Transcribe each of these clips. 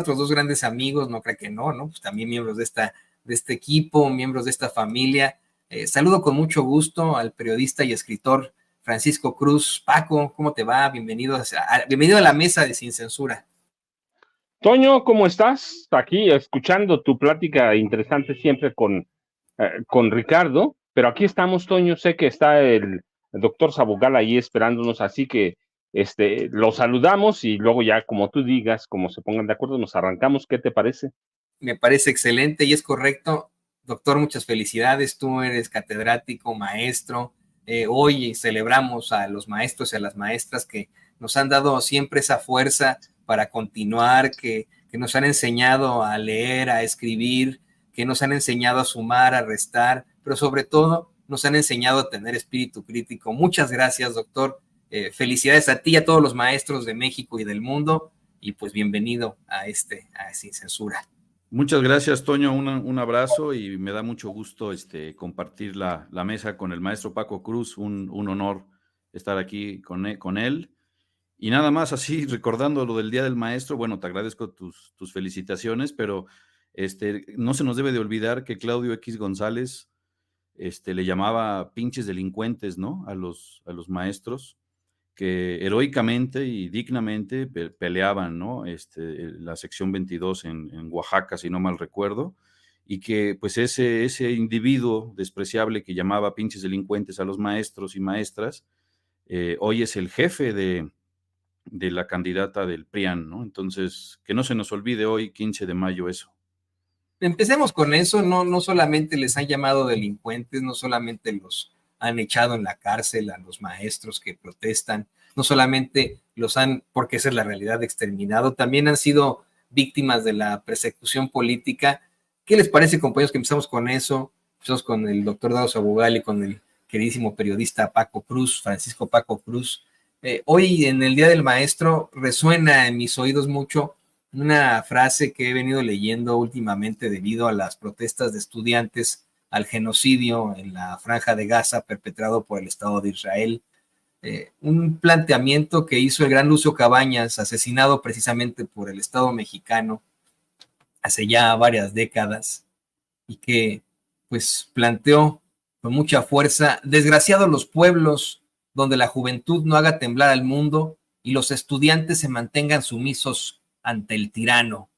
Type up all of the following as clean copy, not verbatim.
otros dos grandes amigos, no creo que no, ¿no? Pues también miembros de este equipo, miembros de esta familia. Saludo con mucho gusto al periodista y escritor Francisco Cruz. Paco, ¿cómo te va? Bienvenido a la mesa de Sin Censura. Toño, ¿cómo estás? Aquí escuchando tu plática interesante siempre con Ricardo, pero aquí estamos, Toño, sé que está el doctor Sabugal ahí esperándonos, así que lo saludamos y luego ya como tú digas, como se pongan de acuerdo, nos arrancamos. ¿Qué te parece? Me parece excelente y es correcto. Doctor, muchas felicidades. Tú eres catedrático, maestro. Hoy celebramos a los maestros y a las maestras que nos han dado siempre esa fuerza para continuar, que nos han enseñado a leer, a escribir, que nos han enseñado a sumar, a restar, pero sobre todo nos han enseñado a tener espíritu crítico. Muchas gracias, doctor. Felicidades a ti y a todos los maestros de México y del mundo. Y pues bienvenido a Sin Censura. Muchas gracias, Toño. Un abrazo y me da mucho gusto compartir la mesa con el maestro Paco Cruz. Un honor estar aquí con él. Y nada más así, recordando lo del Día del Maestro, bueno, te agradezco tus felicitaciones, pero no se nos debe de olvidar que Claudio X González le llamaba pinches delincuentes, ¿no? A los maestros que heroicamente y dignamente peleaban, ¿no? La sección 22 en Oaxaca, si no mal recuerdo, y que pues ese individuo despreciable que llamaba pinches delincuentes a los maestros y maestras, hoy es el jefe de la candidata del PRIAN, ¿no? Entonces, que no se nos olvide hoy, 15 de mayo, eso. Empecemos con eso, no solamente les han llamado delincuentes, no solamente los han echado en la cárcel a los maestros que protestan, no solamente los han, porque esa es la realidad, exterminado, también han sido víctimas de la persecución política. ¿Qué les parece, compañeros, que empezamos con eso? Empezamos con el doctor Dado Sabugal y con el queridísimo periodista Paco Cruz, Francisco Paco Cruz. Hoy en el Día del Maestro resuena en mis oídos mucho una frase que he venido leyendo últimamente debido a las protestas de estudiantes al genocidio en la Franja de Gaza perpetrado por el Estado de Israel. Un planteamiento que hizo el gran Lucio Cabañas, asesinado precisamente por el Estado mexicano hace ya varias décadas, y que pues planteó con mucha fuerza: desgraciados los pueblos donde la juventud no haga temblar al mundo y los estudiantes se mantengan sumisos ante el tirano.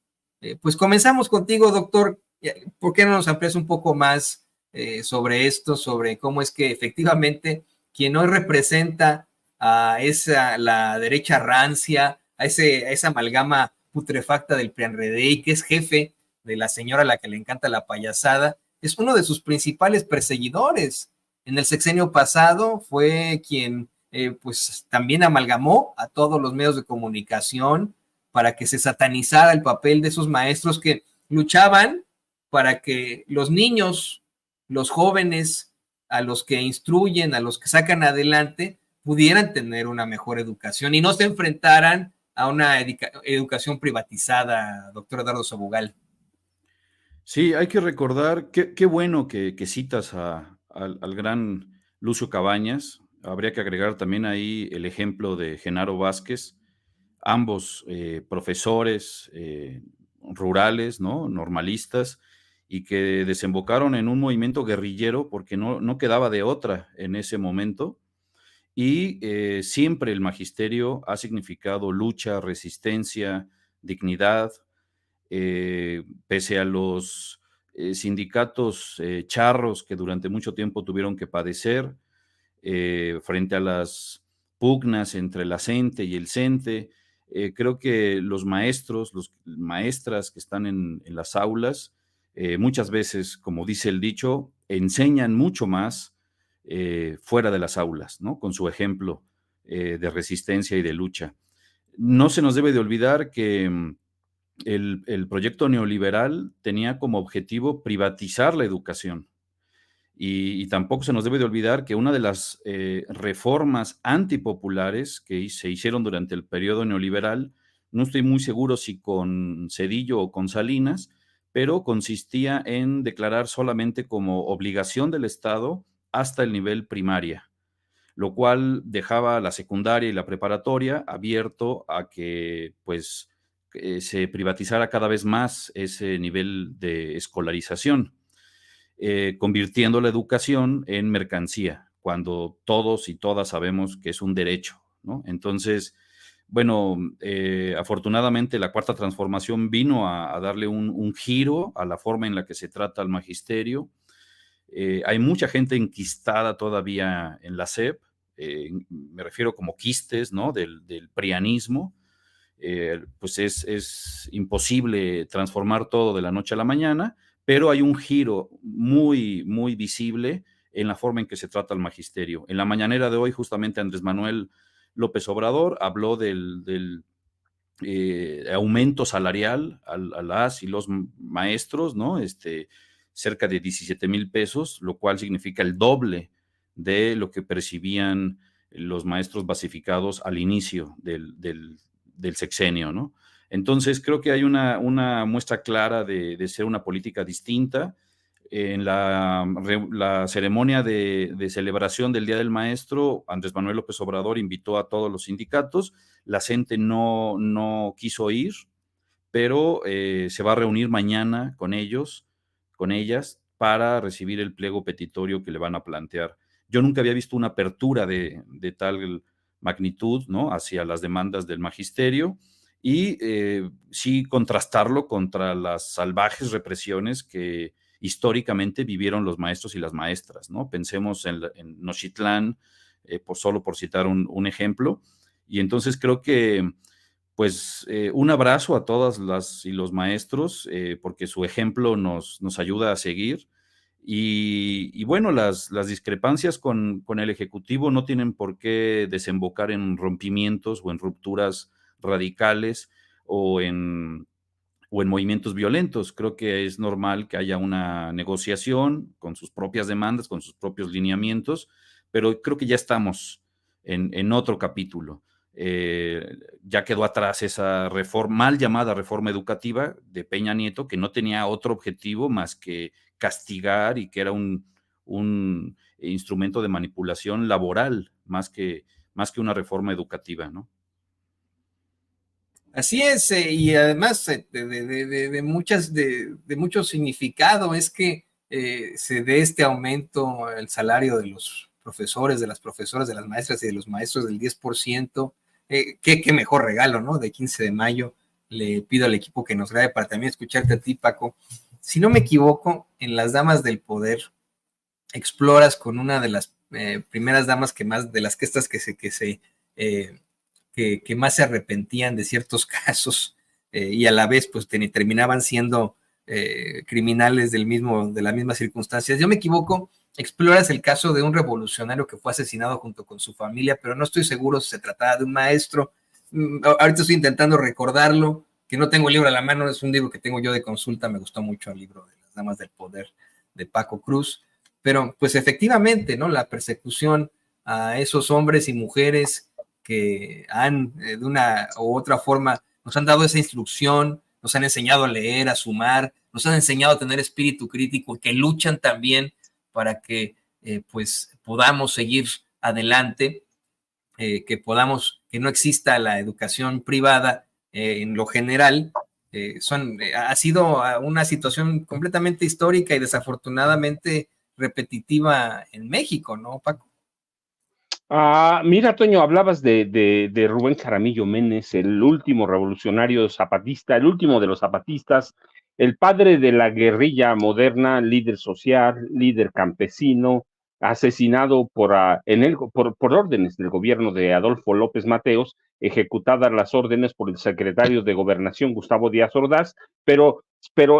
Pues comenzamos contigo, doctor. ¿Por qué no nos amplías un poco más sobre esto, sobre cómo es que efectivamente quien hoy representa a la derecha rancia, a esa amalgama putrefacta del PRIAN-REDEI, que es jefe de la señora a la que le encanta la payasada, es uno de sus principales perseguidores? En el sexenio pasado fue quien pues también amalgamó a todos los medios de comunicación para que se satanizara el papel de esos maestros que luchaban para que los niños, los jóvenes, a los que instruyen, a los que sacan adelante, pudieran tener una mejor educación y no se enfrentaran a una educación privatizada, doctor Eduardo Sabugal. Sí, hay que recordar, qué bueno que citas al gran Lucio Cabañas. Habría que agregar también ahí el ejemplo de Genaro Vázquez, ambos profesores rurales, ¿no? Normalistas, y que desembocaron en un movimiento guerrillero porque no quedaba de otra en ese momento. Y siempre el magisterio ha significado lucha, resistencia, dignidad, pese a los sindicatos charros que durante mucho tiempo tuvieron que padecer, frente a las pugnas entre la CENTE y el CENTE. Creo que los maestros, las maestras que están en las aulas, muchas veces, como dice el dicho, enseñan mucho más fuera de las aulas, ¿no? Con su ejemplo de resistencia y de lucha. No se nos debe de olvidar que el proyecto neoliberal tenía como objetivo privatizar la educación. Y tampoco se nos debe de olvidar que una de las reformas antipopulares que se hicieron durante el periodo neoliberal, no estoy muy seguro si con Zedillo o con Salinas, pero consistía en declarar solamente como obligación del Estado hasta el nivel primaria, lo cual dejaba la secundaria y la preparatoria abierto a que pues se privatizara cada vez más ese nivel de escolarización, convirtiendo la educación en mercancía, cuando todos y todas sabemos que es un derecho, ¿no? Entonces, bueno, afortunadamente la Cuarta Transformación vino a darle un giro a la forma en la que se trata al magisterio. Hay mucha gente enquistada todavía en la SEP, me refiero como quistes, ¿no? Del prianismo. Pues es imposible transformar todo de la noche a la mañana, pero hay un giro muy, muy visible en la forma en que se trata el magisterio. En la mañanera de hoy, justamente Andrés Manuel López Obrador habló del aumento salarial a las y los maestros, ¿no? Cerca de 17,000 pesos, lo cual significa el doble de lo que percibían los maestros basificados al inicio del sexenio, ¿no? Entonces, creo que hay una muestra clara de ser una política distinta. En la ceremonia de celebración del Día del Maestro, Andrés Manuel López Obrador invitó a todos los sindicatos. La CENTE no quiso ir, pero se va a reunir mañana con ellos, con ellas, para recibir el pliego petitorio que le van a plantear. Yo nunca había visto una apertura de tal magnitud, ¿no?, hacia las demandas del magisterio, y sí contrastarlo contra las salvajes represiones que históricamente vivieron los maestros y las maestras, ¿no? Pensemos en Nochitlán, solo por citar un ejemplo. Y entonces creo que, pues, un abrazo a todas las y los maestros, porque su ejemplo nos ayuda a seguir. Y bueno, las discrepancias con el Ejecutivo no tienen por qué desembocar en rompimientos o en rupturas radicales o en movimientos violentos. Creo que es normal que haya una negociación con sus propias demandas, con sus propios lineamientos, pero creo que ya estamos en otro capítulo. Ya quedó atrás esa mal llamada reforma educativa de Peña Nieto, que no tenía otro objetivo más que castigar, y que era un instrumento de manipulación laboral más que una reforma educativa, ¿no? Así es, y además de mucho significado es que se dé este aumento al salario de los profesores, de las profesoras, de las maestras y de los maestros del 10%. Qué mejor regalo, ¿no? De 15 de mayo. Le pido al equipo que nos grabe para también escucharte a ti, Paco. Si no me equivoco, en Las Damas del Poder exploras con una de las primeras damas que más más se arrepentían de ciertos casos y a la vez pues terminaban siendo criminales de las mismas circunstancias. Yo me equivoco, exploras el caso de un revolucionario que fue asesinado junto con su familia, pero no estoy seguro si se trataba de un maestro. Ahorita estoy intentando recordarlo, que no tengo el libro a la mano, es un libro que tengo yo de consulta, me gustó mucho el libro de Las Damas del Poder de Paco Cruz, pero pues efectivamente, ¿no? La persecución a esos hombres y mujeres que han, de una u otra forma, nos han dado esa instrucción, nos han enseñado a leer, a sumar, nos han enseñado a tener espíritu crítico, que luchan también para que pues podamos seguir adelante, que no exista la educación privada en lo general. Ha sido una situación completamente histórica y desafortunadamente repetitiva en México, ¿no, Paco? Mira, Toño, hablabas de Rubén Jaramillo Menes, el último revolucionario zapatista, el último de los zapatistas, el padre de la guerrilla moderna, líder social, líder campesino, asesinado por órdenes del gobierno de Adolfo López Mateos, ejecutadas las órdenes por el secretario de Gobernación, Gustavo Díaz Ordaz, pero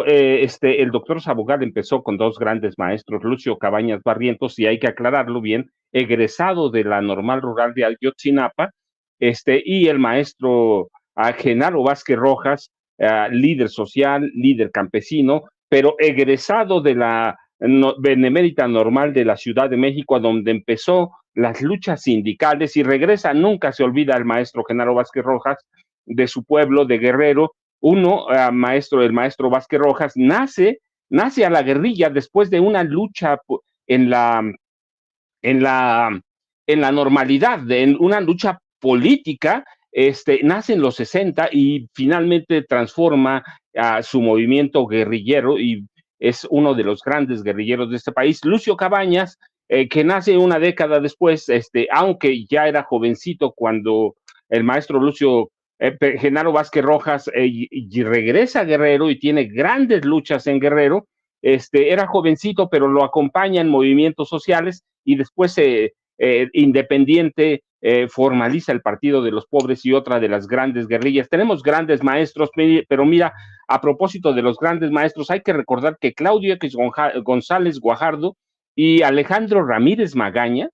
el doctor Sabogal empezó con dos grandes maestros, Lucio Cabañas Barrientos, y hay que aclararlo bien, egresado de la Normal Rural de Ayotzinapa, y el maestro Genaro Vázquez Rojas, líder social, líder campesino, pero egresado de la Benemérita Normal de la Ciudad de México, donde empezó las luchas sindicales, y regresa, nunca se olvida el maestro Genaro Vázquez Rojas de su pueblo, de Guerrero. El maestro Vázquez Rojas nace a la guerrilla después de una lucha en la normalidad, en una lucha política nace en los 60 y finalmente transforma a su movimiento guerrillero y es uno de los grandes guerrilleros de este país. Lucio Cabañas, que nace una década después, aunque ya era jovencito cuando el maestro Lucio Genaro Vázquez Rojas y regresa a Guerrero y tiene grandes luchas en Guerrero. Era jovencito, pero lo acompaña en movimientos sociales y después independiente formaliza el Partido de los Pobres y otra de las grandes guerrillas. Tenemos grandes maestros, pero mira, a propósito de los grandes maestros, hay que recordar que Claudio X González Guajardo y Alejandro Ramírez Magaña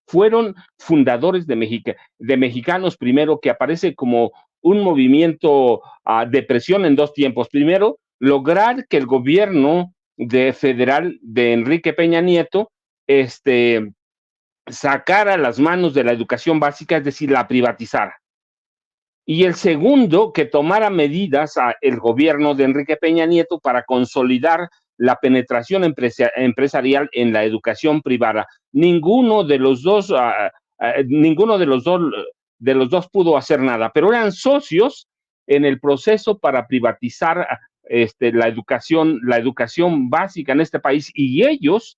fueron fundadores de Mexicanos Primero, que aparece como un movimiento de presión en dos tiempos. Primero, lograr que el gobierno federal de Enrique Peña Nieto sacara las manos de la educación básica, es decir, la privatizara. Y el segundo, que tomara medidas el gobierno de Enrique Peña Nieto para consolidar la penetración empresarial en la educación privada. Ninguno de los dos pudo hacer nada, pero eran socios en el proceso para privatizar la educación básica en este país, y ellos,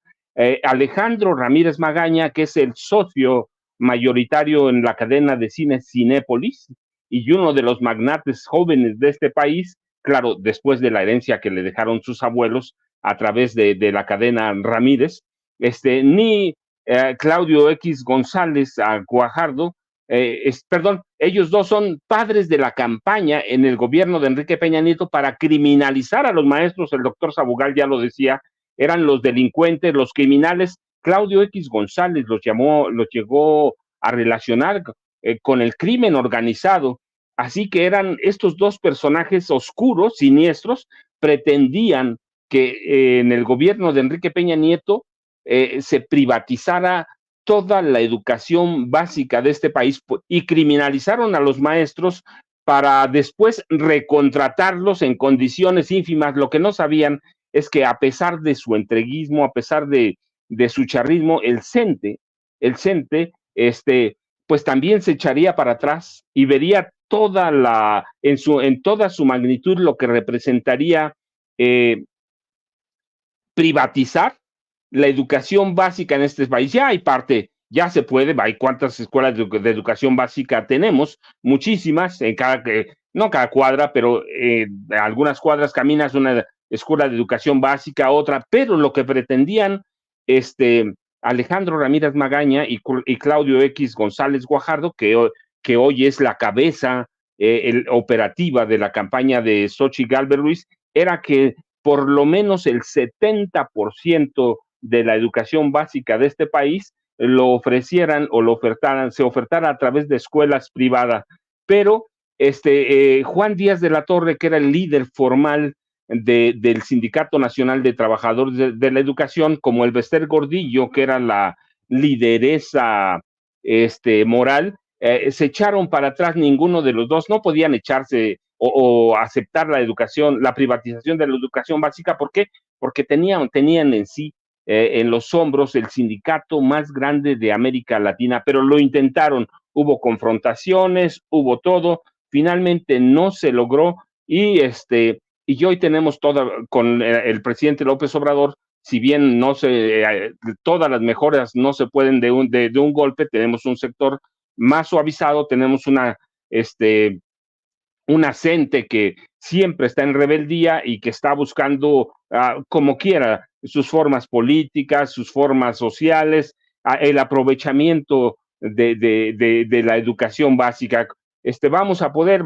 Alejandro Ramírez Magaña, que es el socio mayoritario en la cadena de cine Cinépolis y uno de los magnates jóvenes de este país, claro, después de la herencia que le dejaron sus abuelos a través de la cadena Ramírez, ni Claudio X González Guajardo, ellos dos son padres de la campaña en el gobierno de Enrique Peña Nieto para criminalizar a los maestros. El doctor Sabugal ya lo decía, eran los delincuentes, los criminales. Claudio X González los llegó a relacionar con el crimen organizado. Así que eran estos dos personajes oscuros, siniestros, pretendían que en el gobierno de Enrique Peña Nieto se privatizara toda la educación básica de este país y criminalizaron a los maestros para después recontratarlos en condiciones ínfimas. Lo que no sabían es que a pesar de su entreguismo, a pesar de su charrismo, el CENTE, pues también se echaría para atrás y vería en toda su magnitud lo que representaría privatizar la educación básica en este país. Ya hay parte, ya se puede, hay cuántas escuelas de educación básica tenemos, muchísimas, no cada cuadra, pero algunas cuadras caminas una escuela de educación básica, otra, pero lo que pretendían Alejandro Ramírez Magaña y Claudio X González Guajardo, que hoy es la cabeza operativa de la campaña de Xochitl Gálvez Ruiz, era que por lo menos el 70% de la educación básica de este país lo ofrecieran o se ofertara a través de escuelas privadas. Pero Juan Díaz de la Torre, que era el líder formal del Sindicato Nacional de Trabajadores de la Educación, como el Bester Gordillo, que era la lideresa moral, se echaron para atrás. Ninguno de los dos, no podían echarse o aceptar la privatización de la educación básica. ¿Por qué? Porque tenían en sí, en los hombros, el sindicato más grande de América Latina, pero lo intentaron, hubo confrontaciones, hubo todo, finalmente no se logró, y hoy tenemos con el presidente López Obrador, si bien todas las mejoras no se pueden de un golpe, tenemos un sector más suavizado, tenemos una CENTE que siempre está en rebeldía y que está buscando, como quiera, sus formas políticas, sus formas sociales, el aprovechamiento de la educación básica. Vamos a poder,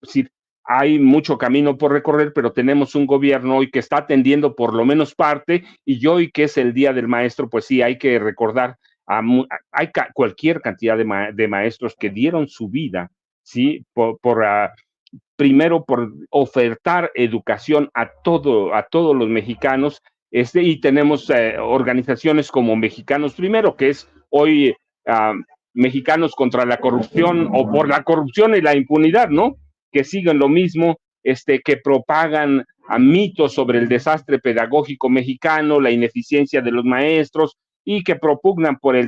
si hay mucho camino por recorrer, pero tenemos un gobierno hoy que está atendiendo por lo menos parte, y hoy que es el Día del Maestro, pues sí, hay que recordar, hay cualquier cantidad de maestros que dieron su vida, ¿sí? Primero por ofertar educación a todos los mexicanos, y tenemos organizaciones como Mexicanos Primero, que es hoy Mexicanos contra la Corrupción, o por la corrupción y la impunidad, ¿no? Que siguen lo mismo, que propagan mitos sobre el desastre pedagógico mexicano, la ineficiencia de los maestros, y que propugnan por el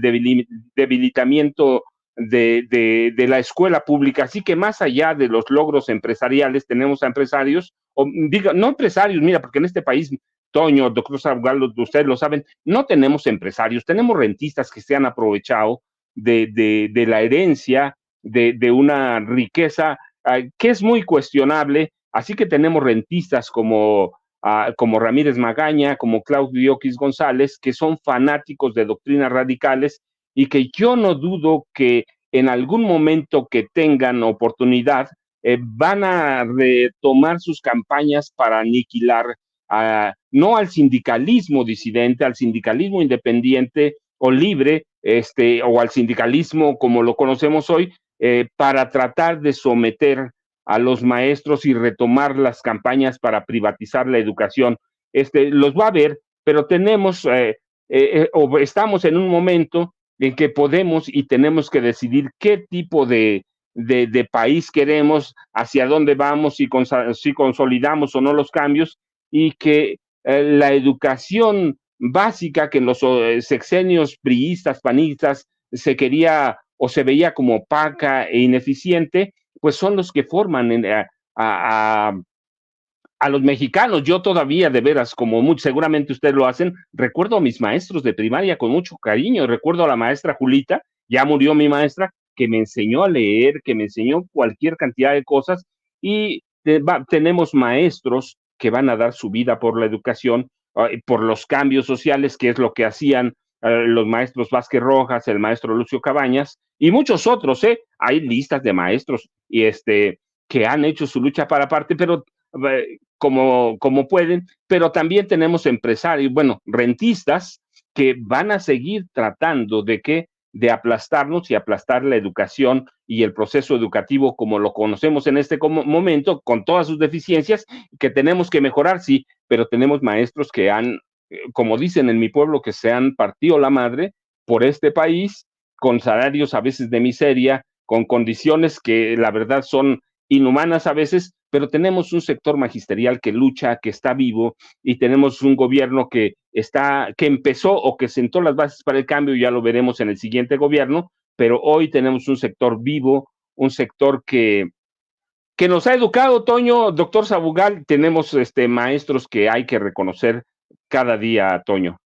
debilitamiento de la escuela pública. Así que más allá de los logros empresariales, tenemos a empresarios, o digo, no empresarios, mira, porque en este país, Toño, doctor Sabugal, ustedes lo saben, no tenemos empresarios, tenemos rentistas que se han aprovechado de la herencia, de una riqueza que es muy cuestionable. Así que tenemos rentistas como Ramírez Magaña, como Claudio X González, que son fanáticos de doctrinas radicales y que yo no dudo que en algún momento que tengan oportunidad van a retomar sus campañas para aniquilar no al sindicalismo disidente, al sindicalismo independiente o libre, o al sindicalismo como lo conocemos hoy, para tratar de someter a los maestros y retomar las campañas para privatizar la educación. Los va a ver, pero tenemos o estamos en un momento en que podemos y tenemos que decidir qué tipo de país queremos, hacia dónde vamos, si consolidamos o no los cambios, y que la educación básica que en los sexenios priistas, panistas, se quería o se veía como opaca e ineficiente, pues son los que forman a los mexicanos. Yo todavía, de veras, como seguramente ustedes lo hacen, recuerdo a mis maestros de primaria con mucho cariño. Recuerdo a la maestra Julita, ya murió mi maestra, que me enseñó a leer, que me enseñó cualquier cantidad de cosas, y tenemos maestros que van a dar su vida por la educación, por los cambios sociales, que es lo que hacían los maestros Vázquez Rojas, el maestro Lucio Cabañas, y muchos otros. Hay listas de maestros y que han hecho su lucha para parte, pero como pueden, pero también tenemos empresarios, bueno, rentistas, que van a seguir tratando de aplastarnos y aplastar la educación y el proceso educativo como lo conocemos en este momento, con todas sus deficiencias, que tenemos que mejorar, sí, pero tenemos maestros que han, como dicen en mi pueblo, que se han partido la madre por este país, con salarios a veces de miseria, con condiciones que la verdad son inhumanas a veces, pero tenemos un sector magisterial que lucha, que está vivo, y tenemos un gobierno que empezó o que sentó las bases para el cambio. Ya lo veremos en el siguiente gobierno, pero hoy tenemos un sector vivo, un sector que nos ha educado, Toño, doctor Sabugal. Tenemos maestros que hay que reconocer cada día, Toño.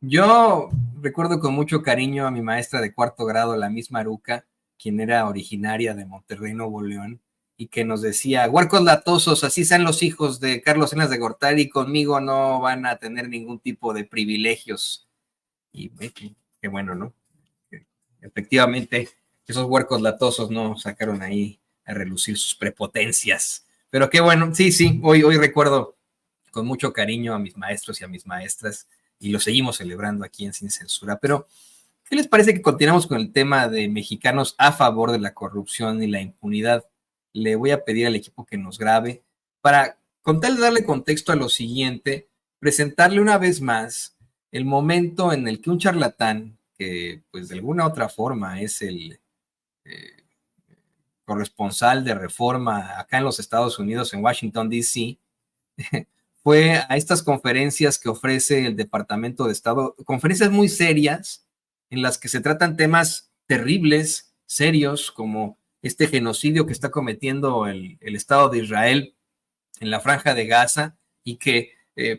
Yo recuerdo con mucho cariño a mi maestra de cuarto grado, la misma Aruca, quien era originaria de Monterrey, Nuevo León, y que nos decía: huercos latosos, así sean los hijos de Carlos Salinas de Gortari, conmigo no van a tener ningún tipo de privilegios. Y qué bueno, ¿no? Efectivamente, esos huercos latosos no sacaron ahí a relucir sus prepotencias. Pero qué bueno, sí, hoy recuerdo con mucho cariño a mis maestros y a mis maestras, y lo seguimos celebrando aquí en Sin Censura. Pero, ¿qué les parece que continuamos con el tema de mexicanos a favor de la corrupción y la impunidad? Le voy a pedir al equipo que nos grabe para, con tal de darle contexto a lo siguiente, presentarle una vez más el momento en el que un charlatán, que pues de alguna otra forma es el corresponsal de Reforma acá en los Estados Unidos, en Washington, D.C., fue a estas conferencias que ofrece el Departamento de Estado, conferencias muy serias en las que se tratan temas terribles, serios, como este genocidio que está cometiendo el Estado de Israel en la Franja de Gaza, y que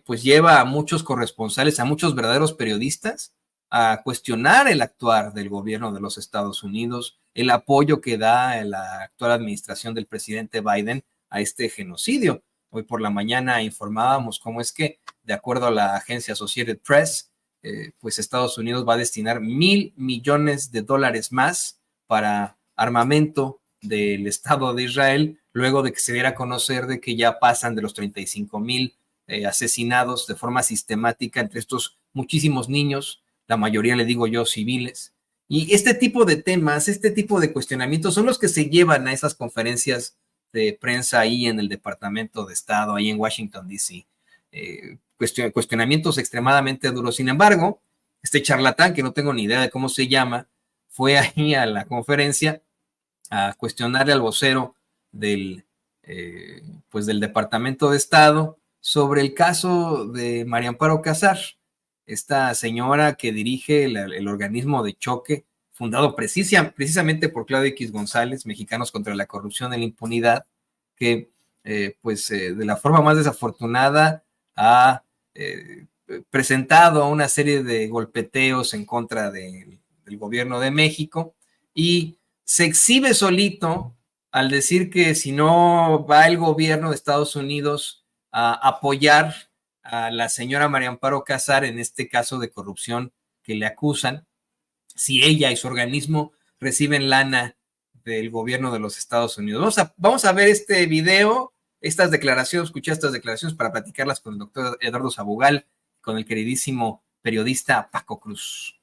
pues lleva a muchos corresponsales, a muchos verdaderos periodistas, a cuestionar el actuar del gobierno de los Estados Unidos, el apoyo que da la actual administración del presidente Biden a este genocidio. Hoy por la mañana informábamos cómo es que, de acuerdo a la agencia Associated Press, pues Estados Unidos va a destinar $1,000 millones más para armamento del Estado de Israel, luego de que se diera a conocer de que ya pasan de los 35,000 asesinados de forma sistemática entre estos muchísimos niños, la mayoría, le digo yo, civiles. Y este tipo de temas, este tipo de cuestionamientos son los que se llevan a esas conferencias de prensa ahí en el Departamento de Estado, ahí en Washington, D.C. Cuestionamientos extremadamente duros. Sin embargo, este charlatán, que no tengo ni idea de cómo se llama, fue ahí a la conferencia a cuestionarle al vocero del Departamento de Estado sobre el caso de María Amparo Casar, esta señora que dirige el organismo de choque fundado precisamente por Claudio X González, Mexicanos contra la Corrupción y la Impunidad, que de la forma más desafortunada ha presentado una serie de golpeteos en contra del gobierno de México y se exhibe solito al decir que si no va el gobierno de Estados Unidos a apoyar a la señora María Amparo Casar en este caso de corrupción que le acusan, si ella y su organismo reciben lana del gobierno de los Estados Unidos. Vamos a ver este video, estas declaraciones, escuché estas declaraciones para platicarlas con el doctor Eduardo Sabugal, con el queridísimo periodista Paco Cruz.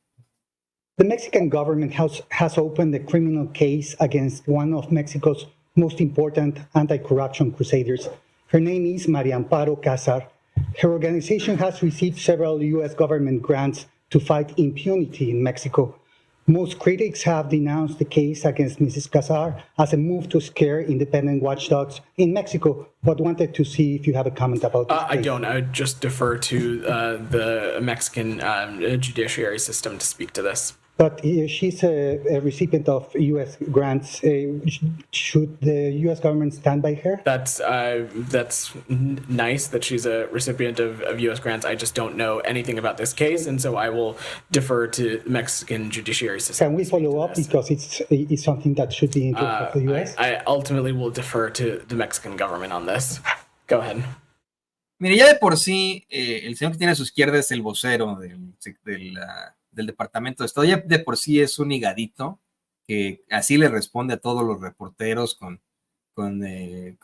The Mexican government has opened a criminal case against one of Mexico's most important anti-corruption crusaders. Her name is María Amparo Casar. Her organization has received several U.S. government grants to fight impunity in Mexico. Most critics have denounced the case against Mrs. Casar as a move to scare independent watchdogs in Mexico, but wanted to see if you have a comment about this. I don't. I would just defer to the Mexican judiciary system to speak to this. But she's a recipient of U.S. grants. Should the U.S. government stand by her? That's nice that she's a recipient of U.S. grants. I just don't know anything about this case, and so I will defer to the Mexican judiciary system. Can we follow up because it's something that should be in interest of the U.S.? I ultimately will defer to the Mexican government on this. Go ahead. Mire, ya de por sí, el señor que tiene a su izquierda es el vocero del Departamento de Estado, ya de por sí es un higadito, que así le responde a todos los reporteros con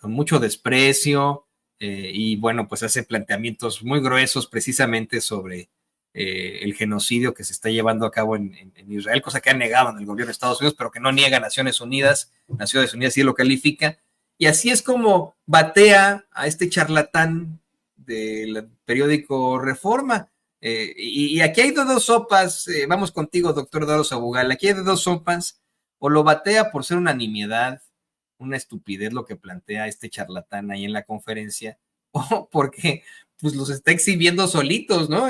mucho desprecio, y bueno, pues hace planteamientos muy gruesos precisamente sobre el genocidio que se está llevando a cabo en Israel, cosa que ha negado en el gobierno de Estados Unidos, pero que no niega Naciones Unidas sí lo califica, y así es como batea a este charlatán del periódico Reforma. Y aquí hay de dos sopas, vamos contigo, doctor Eduardo Sabugal, aquí hay de dos sopas, o lo batea por ser una nimiedad, una estupidez lo que plantea este charlatán ahí en la conferencia, o porque pues los está exhibiendo solitos, ¿no?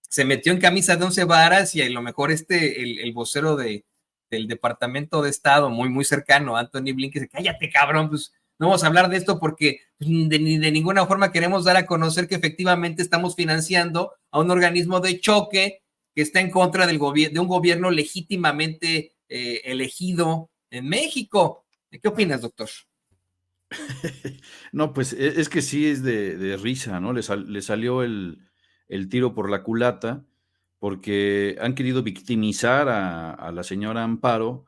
Se metió en camisa de 11 varas y a lo mejor el vocero del Departamento de Estado, muy, muy cercano, Anthony Blinken, dice, cállate, cabrón, pues no vamos a hablar de esto porque de ninguna forma queremos dar a conocer que efectivamente estamos financiando a un organismo de choque que está en contra de un gobierno legítimamente elegido en México. ¿Qué opinas, doctor? No, pues es que sí es de risa, ¿no? Le salió el tiro por la culata porque han querido victimizar a la señora Amparo,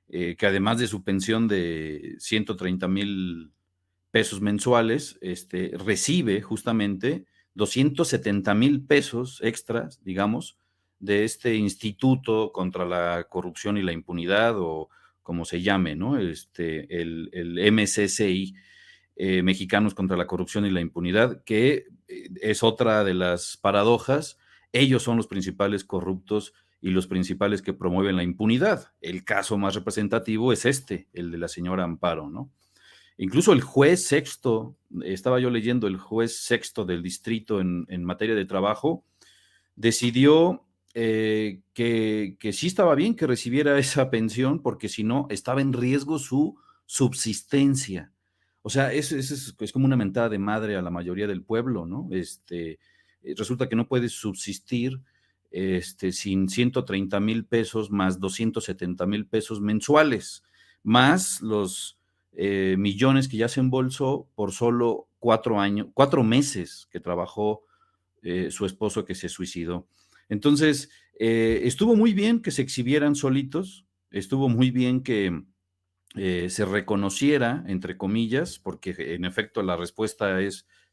que además de su pensión de 130,000 pesos mensuales, recibe justamente 270,000 pesos extras, digamos, de este Instituto contra la Corrupción y la Impunidad, o como se llame, ¿no? El MCCI, Mexicanos contra la Corrupción y la Impunidad, que es otra de las paradojas. Ellos son los principales corruptos y los principales que promueven la impunidad. El caso más representativo es el de la señora Amparo, ¿no? Incluso el juez sexto, estaba yo leyendo, el juez sexto del distrito en materia de trabajo, decidió que sí estaba bien que recibiera esa pensión, porque si no, estaba en riesgo su subsistencia. O sea, es como una mentada de madre a la mayoría del pueblo, ¿no? Resulta que no puedes subsistir sin 130,000 pesos más 270,000 pesos mensuales, más los millones que ya se embolsó por solo 4 meses que trabajó su esposo, que se suicidó. Entonces, estuvo muy bien que se exhibieran solitos, estuvo muy bien que se reconociera, entre comillas, porque en efecto la respuesta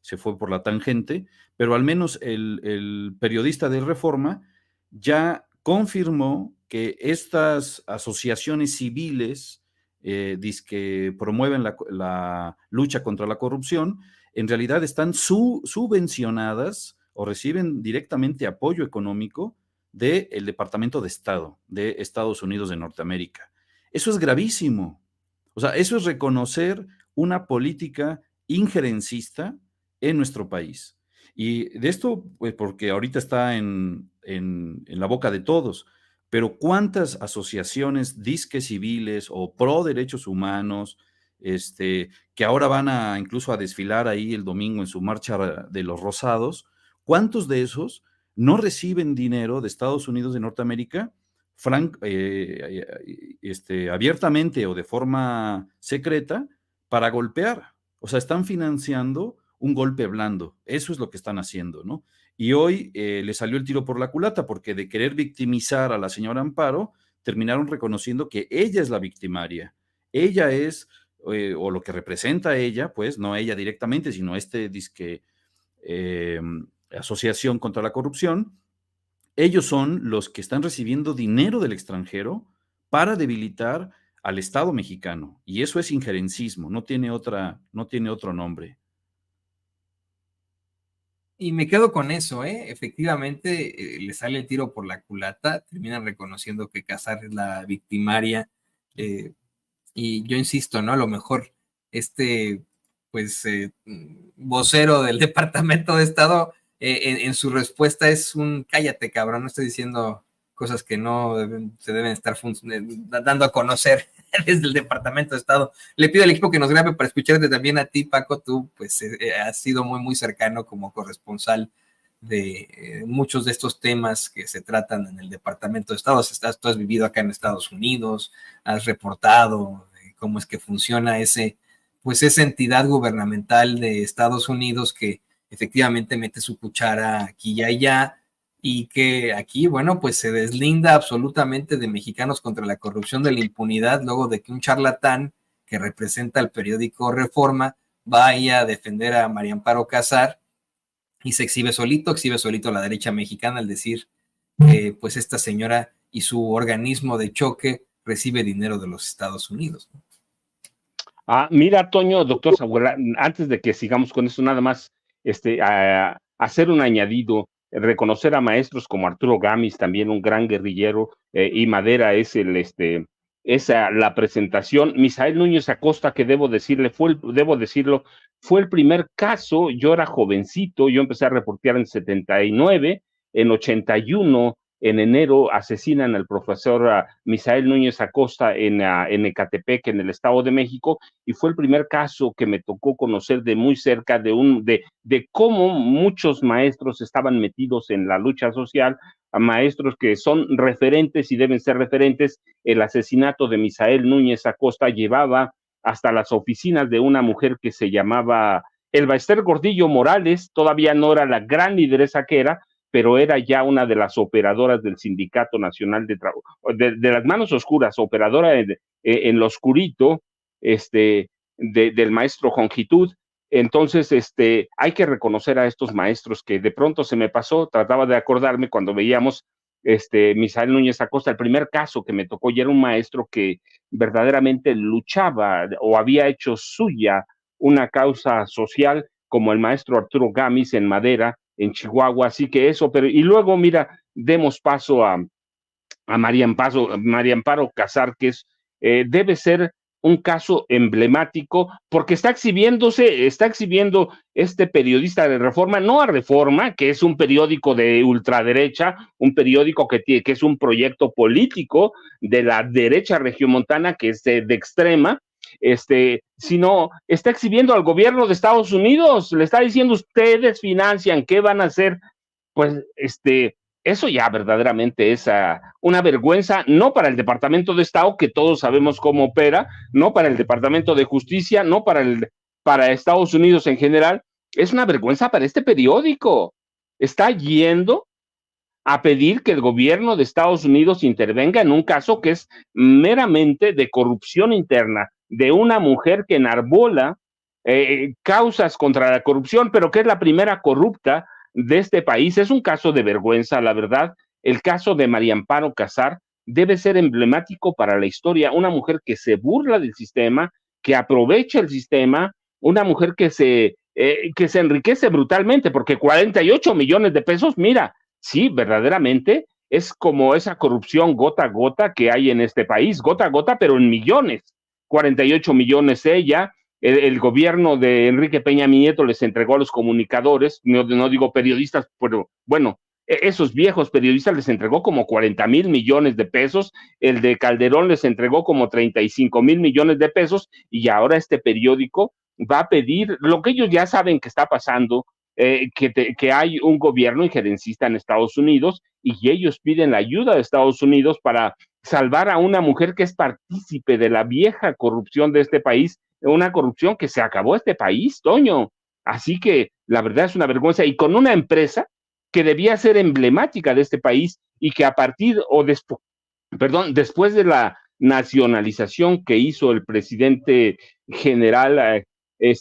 se fue por la tangente, pero al menos el periodista de Reforma ya confirmó que estas asociaciones civiles que promueven la lucha contra la corrupción, en realidad están subvencionadas o reciben directamente apoyo económico del Departamento de Estado de Estados Unidos de Norteamérica. Eso es gravísimo. O sea, eso es reconocer una política injerencista en nuestro país. Y de esto, pues porque ahorita está en la boca de todos, pero ¿cuántas asociaciones disque civiles o pro derechos humanos, que ahora van incluso a desfilar ahí el domingo en su marcha de los Rosados, cuántos de esos no reciben dinero de Estados Unidos de Norteamérica abiertamente o de forma secreta para golpear? O sea, están financiando un golpe blando. Eso es lo que están haciendo, ¿no? Y hoy le salió el tiro por la culata, porque de querer victimizar a la señora Amparo, terminaron reconociendo que ella es la victimaria. Ella es, o lo que representa a ella, pues, no ella directamente, sino disque Asociación contra la Corrupción. Ellos son los que están recibiendo dinero del extranjero para debilitar al Estado mexicano. Y eso es injerencismo, no tiene otro nombre. Y me quedo con eso, ¿eh? Efectivamente, le sale el tiro por la culata, terminan reconociendo que Casar es la victimaria, y yo insisto, ¿no? A lo mejor vocero del Departamento de Estado, en su respuesta es un cállate, cabrón, no estoy diciendo cosas que no se deben estar dando a conocer desde el Departamento de Estado. Le pido al equipo que nos grabe para escucharte también a ti, Paco. Tú pues has sido muy, muy cercano como corresponsal de muchos de estos temas que se tratan en el Departamento de Estado. Tú has vivido acá en Estados Unidos, has reportado cómo es que funciona esa entidad gubernamental de Estados Unidos que efectivamente mete su cuchara aquí y allá, y que aquí, bueno, pues se deslinda absolutamente de Mexicanos contra la Corrupción, de la impunidad, luego de que un charlatán que representa al periódico Reforma vaya a defender a María Amparo Casar y se exhibe solito la derecha mexicana al decir que pues esta señora y su organismo de choque recibe dinero de los Estados Unidos. Mira, Toño, doctor Zabuela, antes de que sigamos con eso, nada más hacer un añadido. Reconocer a maestros como Arturo Gámez, también un gran guerrillero, y Madera es la presentación. Misael Núñez Acosta, que debo decirlo, fue el primer caso. Yo era jovencito, yo empecé a reportear en 79, en 81, en enero, asesinan al profesor Misael Núñez Acosta en Ecatepec, en el Estado de México, y fue el primer caso que me tocó conocer de muy cerca de cómo muchos maestros estaban metidos en la lucha social, a maestros que son referentes y deben ser referentes. El asesinato de Misael Núñez Acosta llevaba hasta las oficinas de una mujer que se llamaba Elba Ester Gordillo Morales. Todavía no era la gran lideresa que era, pero era ya una de las operadoras del Sindicato Nacional de Trabajo, de las manos oscuras, operadora en lo oscurito, del maestro Jongitud. Entonces, hay que reconocer a estos maestros, que de pronto se me pasó. Trataba de acordarme cuando veíamos Misael Núñez Acosta, el primer caso que me tocó, y era un maestro que verdaderamente luchaba o había hecho suya una causa social, como el maestro Arturo Gámez en Madera, en Chihuahua. Así que eso, y luego, mira, demos paso a María Amparo Casar, que debe ser un caso emblemático, porque está exhibiendo este periodista de Reforma, no a Reforma, que es un periódico de ultraderecha, un periódico que es un proyecto político de la derecha regiomontana, que es de extrema, sino está exhibiendo al gobierno de Estados Unidos. Le está diciendo: ustedes financian, ¿qué van a hacer? Pues eso ya verdaderamente es una vergüenza, no para el Departamento de Estado, que todos sabemos cómo opera, no para el Departamento de Justicia, no para Estados Unidos en general. Es una vergüenza para este periódico. Está yendo a pedir que el gobierno de Estados Unidos intervenga en un caso que es meramente de corrupción interna, de una mujer que enarbola causas contra la corrupción, pero que es la primera corrupta de este país. Es un caso de vergüenza, la verdad. El caso de María Amparo Casar debe ser emblemático para la historia. Una mujer que se burla del sistema, que aprovecha el sistema, una mujer que se enriquece brutalmente, porque 48 millones de pesos, mira, sí, verdaderamente es como esa corrupción gota a gota que hay en este país, gota a gota, pero en millones. 48 millones ella. El gobierno de Enrique Peña Nieto les entregó a los comunicadores, no digo periodistas, pero bueno, esos viejos periodistas les entregó como 40,000 millones de pesos, el de Calderón les entregó como 35,000 millones de pesos, y ahora este periódico va a pedir lo que ellos ya saben que está pasando, que hay un gobierno injerencista en Estados Unidos, y ellos piden la ayuda de Estados Unidos para salvar a una mujer que es partícipe de la vieja corrupción de este país, una corrupción que se acabó este país, Toño. Así que la verdad es una vergüenza, y con una empresa que debía ser emblemática de este país y que a partir o después, después de la nacionalización que hizo el presidente general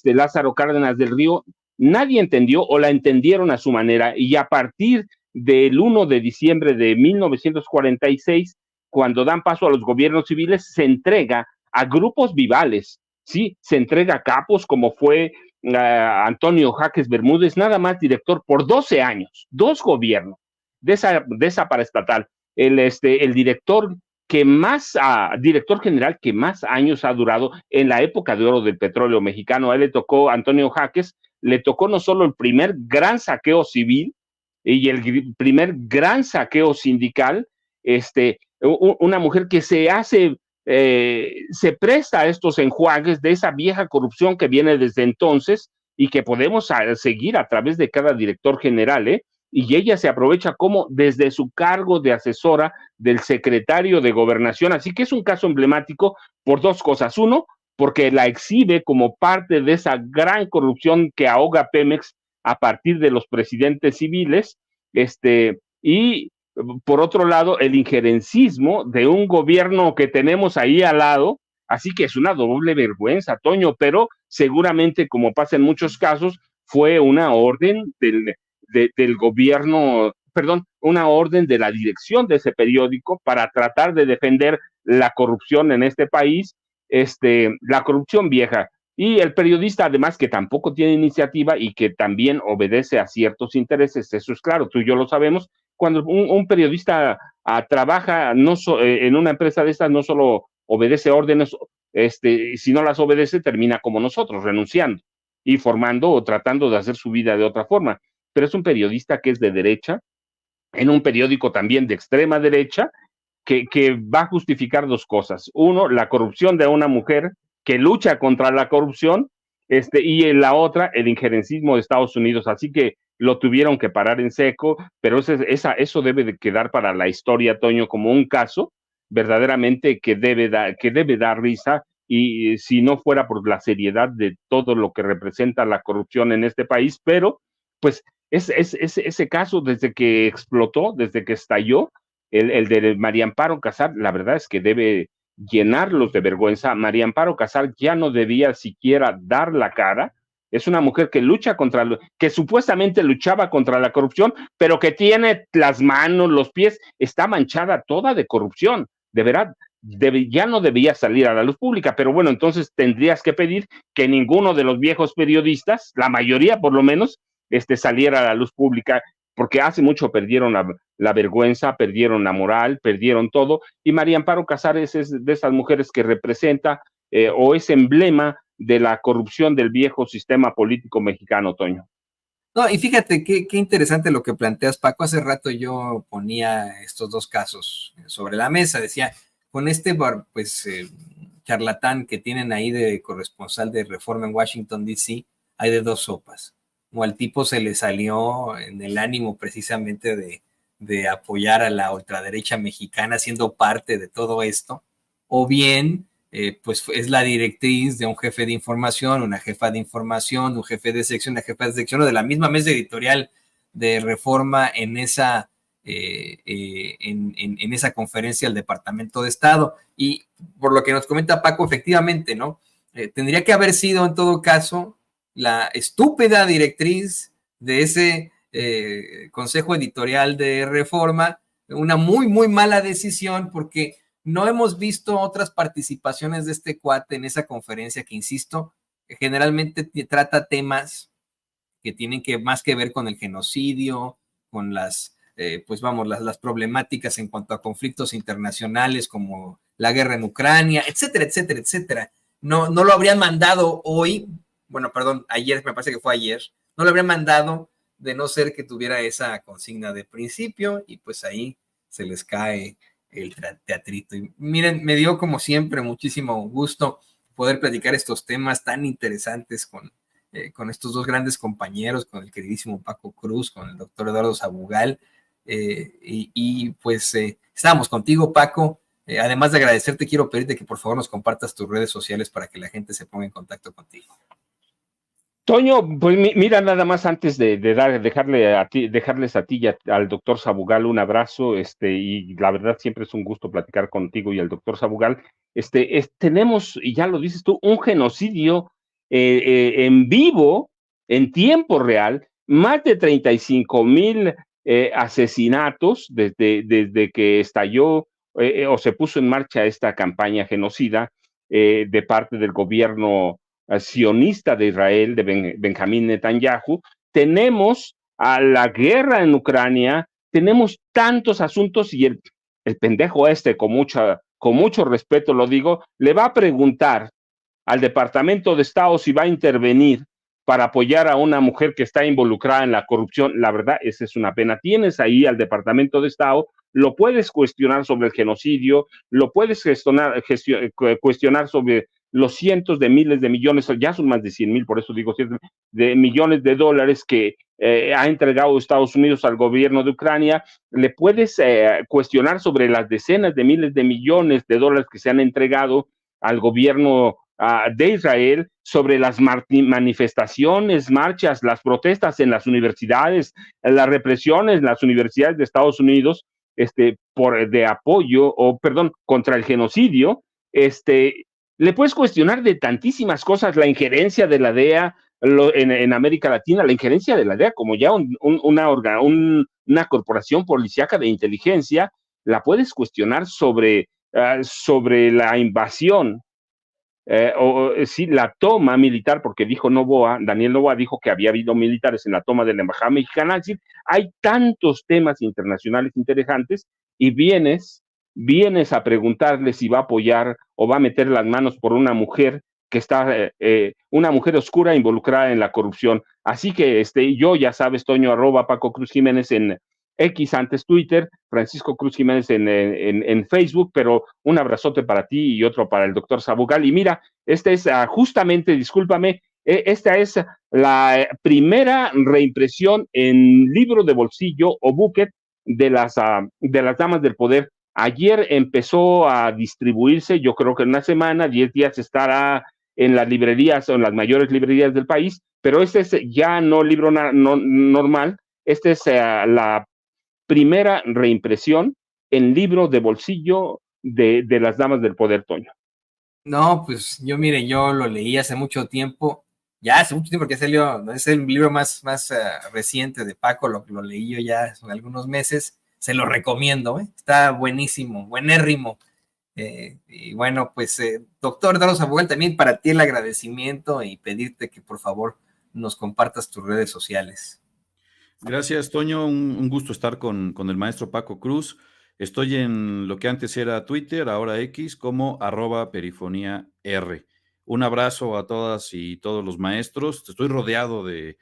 Lázaro Cárdenas del Río, nadie entendió o la entendieron a su manera, y a partir del 1 de diciembre de 1946, cuando dan paso a los gobiernos civiles, se entrega a grupos vivales, ¿sí? Se entrega a capos como fue Antonio Jaques Bermúdez, nada más director por 12 años, 2 gobiernos de esa paraestatal. El director director general que más años ha durado en la época de oro del petróleo mexicano. A él le tocó, Antonio Jaques, le tocó no solo el primer gran saqueo civil y el primer gran saqueo sindical, una mujer que se presta a estos enjuagues de esa vieja corrupción que viene desde entonces y que podemos seguir a través de cada director general, y ella se aprovecha como desde su cargo de asesora del secretario de Gobernación. Así que es un caso emblemático por 2 cosas. Uno, porque la exhibe como parte de esa gran corrupción que ahoga Pemex a partir de los presidentes civiles, y por otro lado, el injerencismo de un gobierno que tenemos ahí al lado. Así que es una doble vergüenza, Toño, pero seguramente, como pasa en muchos casos, fue una orden del gobierno, perdón, una orden de la dirección de ese periódico para tratar de defender la corrupción en este país, la corrupción vieja. Y el periodista, además, que tampoco tiene iniciativa y que también obedece a ciertos intereses, eso es claro, tú y yo lo sabemos. Cuando un periodista trabaja en una empresa de estas, no solo obedece órdenes, si no las obedece, termina como nosotros, renunciando y formando o tratando de hacer su vida de otra forma. Pero es un periodista que es de derecha, en un periódico también de extrema derecha, que va a justificar 2 cosas. Uno, la corrupción de una mujer que lucha contra la corrupción, y en la otra, el injerencismo de Estados Unidos. Así que lo tuvieron que parar en seco, pero eso debe de quedar para la historia, Toño, como un caso verdaderamente que debe dar risa, y si no fuera por la seriedad de todo lo que representa la corrupción en este país. Pero pues ese caso, desde que explotó, desde que estalló, el de María Amparo Casar, la verdad es que debe llenarlos de vergüenza. María Amparo Casar ya no debía siquiera dar la cara. Es una mujer que que supuestamente luchaba contra la corrupción, pero que tiene las manos, los pies, está manchada toda de corrupción. De verdad, ya no debía salir a la luz pública. Pero bueno, entonces tendrías que pedir que ninguno de los viejos periodistas, la mayoría por lo menos, saliera a la luz pública, porque hace mucho perdieron la vergüenza, perdieron la moral, perdieron todo. Y María Amparo Casares es de esas mujeres que representa o es emblema de la corrupción del viejo sistema político mexicano, Toño. No, y fíjate qué interesante lo que planteas, Paco. Hace rato yo ponía estos 2 casos sobre la mesa, decía, con charlatán que tienen ahí de corresponsal de Reforma en Washington, D.C., hay de 2 sopas. O al tipo se le salió en el ánimo precisamente de apoyar a la ultraderecha mexicana siendo parte de todo esto, o bien pues es la directriz de un jefe de información, una jefa de información, un jefe de sección, una jefa de sección, o de la misma mesa editorial de Reforma en esa conferencia del Departamento de Estado. Y por lo que nos comenta Paco, efectivamente, ¿no? Tendría que haber sido en todo caso la estúpida directriz de ese consejo editorial de Reforma, una muy, muy mala decisión, porque no hemos visto otras participaciones de este cuate en esa conferencia que, insisto, generalmente trata temas que tienen más que ver con el genocidio, con las problemáticas en cuanto a conflictos internacionales como la guerra en Ucrania, etcétera, etcétera, etcétera. No lo habrían mandado hoy, ayer, me parece que fue ayer, no lo habrían mandado de no ser que tuviera esa consigna de principio, y pues ahí se les cae el teatrito. Y miren, me dio como siempre muchísimo gusto poder platicar estos temas tan interesantes con estos dos grandes compañeros, con el queridísimo Paco Cruz, con el doctor Eduardo Sabugal, pues estábamos contigo, Paco. Además de agradecerte, quiero pedirte que por favor nos compartas tus redes sociales para que la gente se ponga en contacto contigo. Toño, pues mira, nada más antes de dejarles a ti y al doctor Sabugal un abrazo, y la verdad siempre es un gusto platicar contigo y al doctor Sabugal. Tenemos, y ya lo dices tú, un genocidio en vivo, en tiempo real, más de 35,000 asesinatos desde que estalló o se puso en marcha esta campaña genocida de parte del gobierno sionista de Israel, de Benjamín Netanyahu. Tenemos a la guerra en Ucrania, tenemos tantos asuntos y el pendejo con mucho respeto lo digo, le va a preguntar al Departamento de Estado si va a intervenir para apoyar a una mujer que está involucrada en la corrupción. La verdad, esa es una pena. Tienes ahí al Departamento de Estado, lo puedes cuestionar sobre el genocidio, lo puedes cuestionar sobre los cientos de miles de millones, ya son más de 100,000, por eso digo cientos de millones de dólares que ha entregado Estados Unidos al gobierno de Ucrania. Le puedes cuestionar sobre las decenas de miles de millones de dólares que se han entregado al gobierno de Israel, sobre las manifestaciones, marchas, las protestas en las universidades, las represiones en las universidades de Estados Unidos, de apoyo, contra el genocidio. Le puedes cuestionar de tantísimas cosas, la injerencia de la DEA en América Latina, la injerencia de la DEA como ya una corporación policíaca de inteligencia. La puedes cuestionar sobre la invasión, sí, la toma militar, porque dijo Daniel Noboa dijo que había habido militares en la toma de la embajada mexicana. Es decir, hay tantos temas internacionales interesantes y vienes a preguntarle si va a apoyar o va a meter las manos por una mujer que está, una mujer oscura involucrada en la corrupción. Así que yo, ya sabes, Toño, @Paco Cruz Jiménez en X, antes Twitter, Francisco Cruz Jiménez en Facebook, pero un abrazote para ti y otro para el doctor Sabugal. Y mira, esta es justamente, discúlpame, esta es la primera reimpresión en libro de bolsillo o bucket de las damas del poder. Ayer empezó a distribuirse, yo creo que en una semana, 10 días estará en las librerías o en las mayores librerías del país, pero este es ya no libro normal, esta es la primera reimpresión en libro de bolsillo de las damas del poder, Toño. No, pues yo lo leí hace mucho tiempo, porque salió, es el libro más reciente de Paco, lo leí yo ya hace algunos meses, se lo recomiendo, está buenísimo, buenérrimo. Y bueno, pues doctor Eduardo Sabugal, también para ti el agradecimiento y pedirte que por favor nos compartas tus redes sociales. Gracias, Toño. Un gusto estar con el maestro Paco Cruz. Estoy en lo que antes era Twitter, ahora X, como @perifoníaR. Un abrazo a todas y todos los maestros. Estoy rodeado de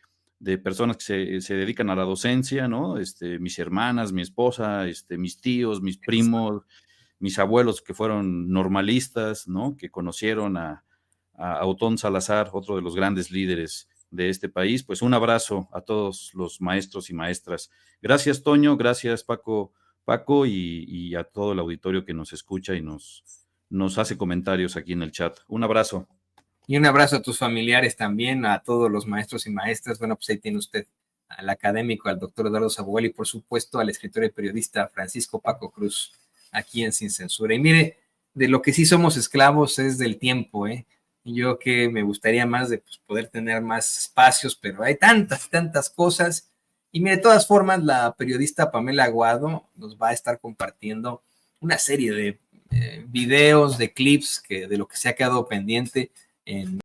personas que se dedican a la docencia, ¿no? Mis hermanas, mi esposa, mis tíos, mis primos, mis abuelos que fueron normalistas, ¿no? Que conocieron a Otón Salazar, otro de los grandes líderes de este país. Pues un abrazo a todos los maestros y maestras. Gracias, Toño, gracias, Paco, y a todo el auditorio que nos escucha y nos hace comentarios aquí en el chat. Un abrazo. Y un abrazo a tus familiares también, a todos los maestros y maestras. Bueno, pues ahí tiene usted al académico, al doctor Eduardo Sabugal y por supuesto al escritor y periodista Francisco Paco Cruz, aquí en Sin Censura. Y mire, de lo que sí somos esclavos es del tiempo, Yo que me gustaría más de poder tener más espacios, pero hay tantas cosas. Y mire, de todas formas, la periodista Pamela Aguado nos va a estar compartiendo una serie de videos, de clips de lo que se ha quedado pendiente en